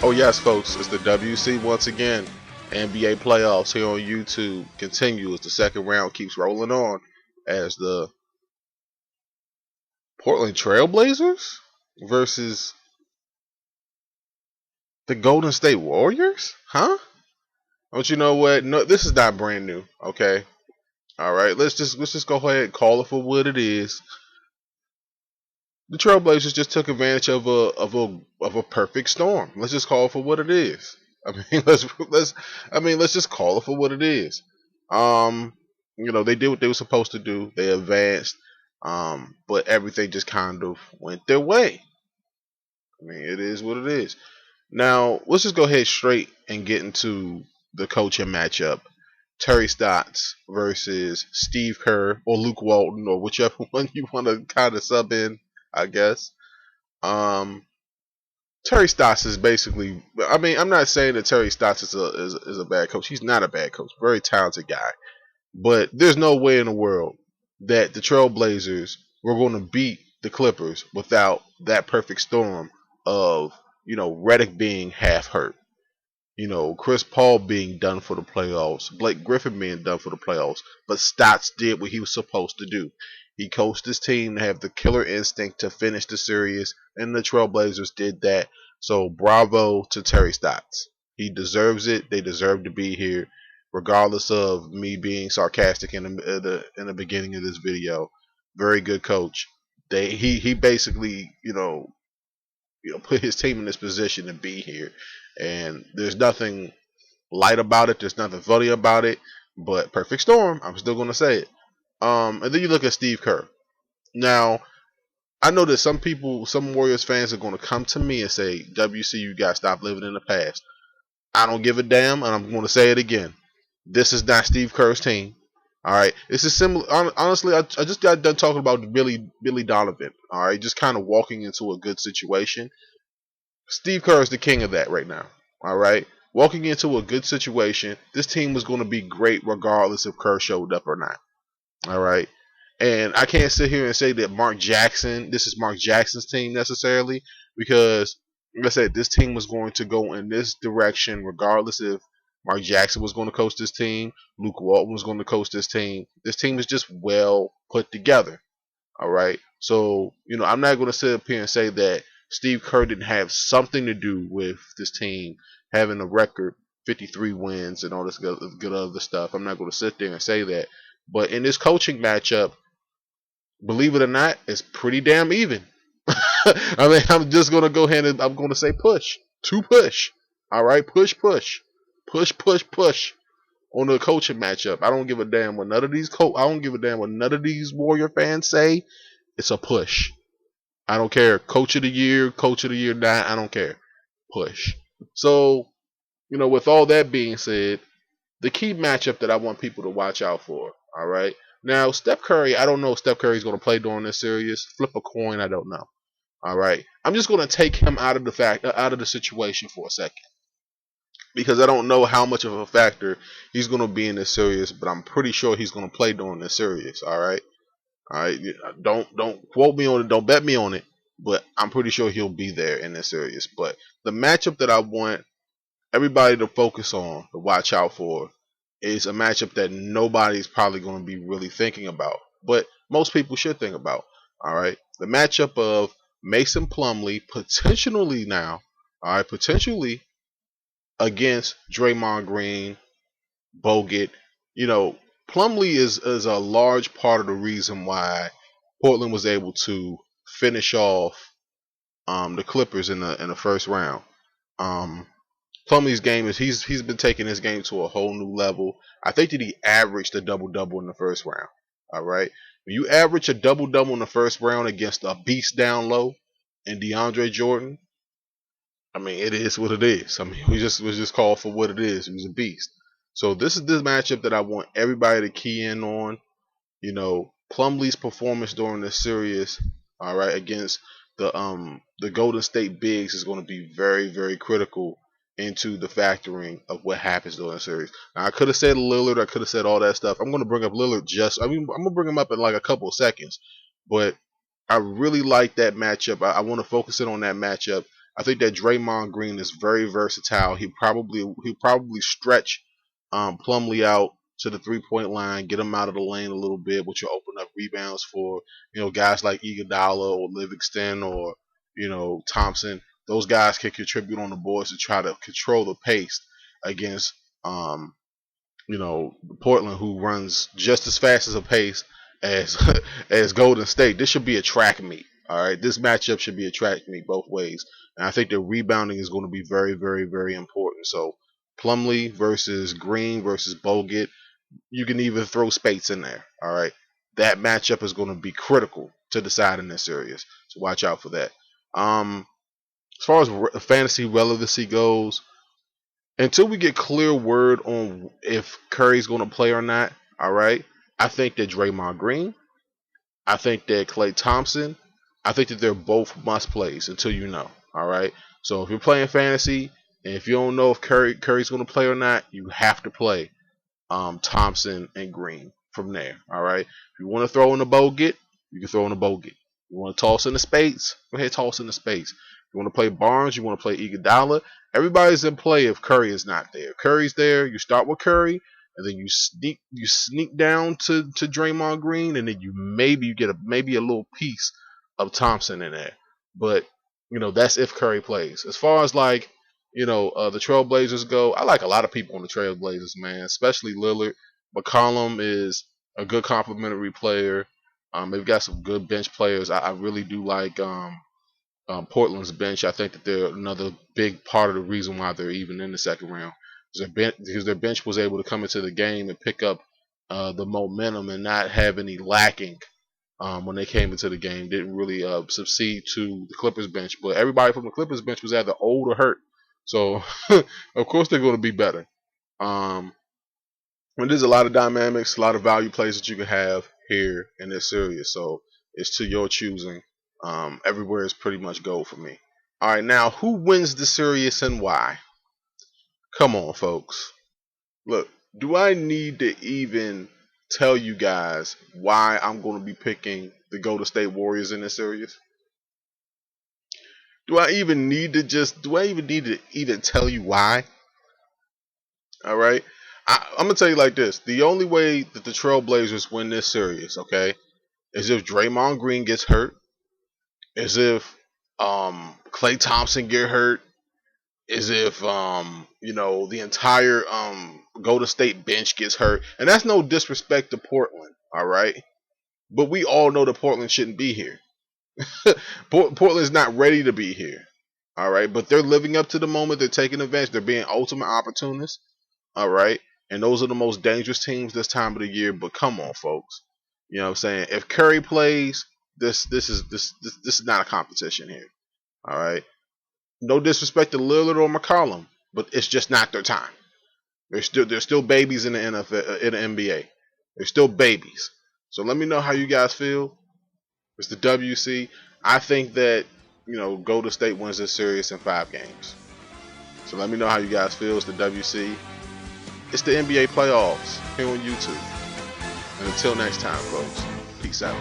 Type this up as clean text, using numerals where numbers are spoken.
Oh yes, folks, it's the WC once again. NBA playoffs here on YouTube continue as the second round keeps rolling on as the Portland Trailblazers versus the Golden State Warriors? Huh? Don't you know what? No, this is not brand new. Okay, all right. Let's just go ahead and call it for what it is. The Trailblazers just took advantage of a perfect storm. Let's just call it for what it is. I mean, let's just call it for what it is. Um, they did what they were supposed to do. They advanced, but everything just kind of went their way. I mean, it is what it is. Now, let's just go ahead straight and get into the coaching matchup. Terry Stotts versus Steve Kerr or Luke Walton or whichever one you want to kind of sub in, I guess. Um, Terry Stotts is basically. I mean, I'm not saying that Terry Stotts is a bad coach. He's not a bad coach. Very talented guy. But there's no way in the world that the Trailblazers were going to beat the Clippers without that perfect storm of Redick being half hurt, Chris Paul being done for the playoffs, Blake Griffin being done for the playoffs, but Stotts did what he was supposed to do. He coached his team to have the killer instinct to finish the series, and the Trailblazers did that. So bravo to Terry Stotts. He deserves it. They deserve to be here, regardless of me being sarcastic in the beginning of this video. Very good coach. He basically put his team in this position to be here, and there's nothing light about it. There's nothing funny about it. But perfect storm. I'm still gonna say it. And then you look at Steve Kerr. Now I know that some Warriors fans are gonna come to me and say, "WC, you gotta stop living in the past." I don't give a damn, and I'm gonna say it again. This is not Steve Kerr's team. All right, this is similar. Honestly, I just got done talking about Billy Donovan. All right, just kind of walking into a good situation. Steve Kerr is the king of that right now. All right. Walking into a good situation, this team was going to be great regardless if Kerr showed up or not. All right. And I can't sit here and say that this is Mark Jackson's team necessarily, because, like I said, this team was going to go in this direction regardless if Mark Jackson was going to coach this team, Luke Walton was going to coach this team. This team is just well put together. All right. So, I'm not going to sit up here and say that Steve Kerr didn't have something to do with this team having a record 53 wins and all this good other stuff. I'm not going to sit there and say that. But in this coaching matchup, believe it or not, it's pretty damn even. I mean, I'm just going to go ahead and I'm going to say push. To push. All right. Push, push. Push, push, push on the coaching matchup. I don't give a damn what none of these I don't give a damn what none of these Warrior fans say. It's a push. I don't care. Coach of the year, not. I don't care. Push. So, with all that being said, the key matchup that I want people to watch out for. All right. Now, Steph Curry, I don't know if Steph Curry's going to play during this series. Flip a coin, I don't know. All right. I'm just going to take him out of the situation for a second, because I don't know how much of a factor he's going to be in this series, but I'm pretty sure he's going to play during this series. All right. All right, don't quote me on it. Don't bet me on it. But I'm pretty sure he'll be there in this series. But the matchup that I want everybody to focus on, to watch out for, is a matchup that nobody's probably going to be really thinking about, but most people should think about. All right, the matchup of Mason Plumlee potentially against Draymond Green, Bogut. You know, Plumlee is a large part of the reason why Portland was able to finish off the Clippers in the first round. Um, Plumlee's game is he's been taking his game to a whole new level. I think that he averaged a double double in the first round. All right, when you average a double double in the first round against a beast down low and DeAndre Jordan, I mean, it is what it is. I mean, we just call for what it is. He was a beast. So this is the matchup that I want everybody to key in on. Plumlee's performance during this series, all right, against the Golden State Bigs is going to be very, very critical into the factoring of what happens during the series. Now, I could have said Lillard, I could have said all that stuff. I'm going to bring up Lillard I'm going to bring him up in like a couple of seconds, but I really like that matchup. I want to focus in on that matchup. I think that Draymond Green is very versatile. He probably stretch Plumlee out to the 3-point line, get him out of the lane a little bit, which will open up rebounds for guys like Iguodala or Livingston or Thompson. Those guys can contribute on the boards to try to control the pace against um, Portland, who runs just as fast as a pace as as Golden State. This should be a track meet. All right, this matchup should be a track meet both ways, and I think the rebounding is going to be very, very, very important. So Plumlee versus Green versus Bogut. You can even throw Spates in there. All right, that matchup is going to be critical to deciding this series. So watch out for that. As far as fantasy relevancy goes, until we get clear word on if Curry's going to play or not, all right, I think that Draymond Green, I think that Klay Thompson, I think that they're both must plays until you know, all right. So if you're playing fantasy and if you don't know if Curry's going to play or not, you have to play Thompson and Green from there. All right. If you want to throw in a Bogut, you can throw in a Bogut. You want to toss in the Spates? Go ahead, toss in the Spates. You want to play Barnes? You want to play Iguodala? Everybody's in play if Curry is not there. If Curry's there, you start with Curry, and then you sneak down to Draymond Green, and then you get maybe a little piece of Thompson in there. But that's if Curry plays. As far as the Trailblazers go, I like a lot of people on the Trailblazers, man, especially Lillard. McCollum is a good complementary player. They've got some good bench players. I really do like Portland's bench. I think that they're another big part of the reason why they're even in the second round. Because their bench was able to come into the game and pick up the momentum and not have any lacking when they came into the game. Didn't really succeed to the Clippers bench. But everybody from the Clippers bench was either old or hurt. So, of course, they're going to be better. There's a lot of dynamics, a lot of value plays that you can have here in this series. So, it's to your choosing. Everywhere is pretty much gold for me. All right, now, who wins the series and why? Come on, folks. Look, do I need to even tell you guys why I'm going to be picking the Golden State Warriors in this series? Do I even need to even tell you why? All right. I'm going to tell you like this. The only way that the Trailblazers win this series, okay, is if Draymond Green gets hurt, is if Klay Thompson get hurt, is if the entire Golden State bench gets hurt. And that's no disrespect to Portland, all right? But we all know that Portland shouldn't be here. Portland's not ready to be here. All right, but they're living up to the moment. They're taking advantage. They're being ultimate opportunists. All right, and those are the most dangerous teams this time of the year. But come on, folks. You know what I'm saying? If Curry plays, this is not a competition here. All right. No disrespect to Lillard or McCollum, but it's just not their time. They're still babies in the NFL, in the NBA. They're still babies. So let me know how you guys feel. It's the WC. I think that Golden State wins this series in 5 games. So let me know how you guys feel. It's the WC. It's the NBA playoffs here on YouTube. And until next time, folks, peace out.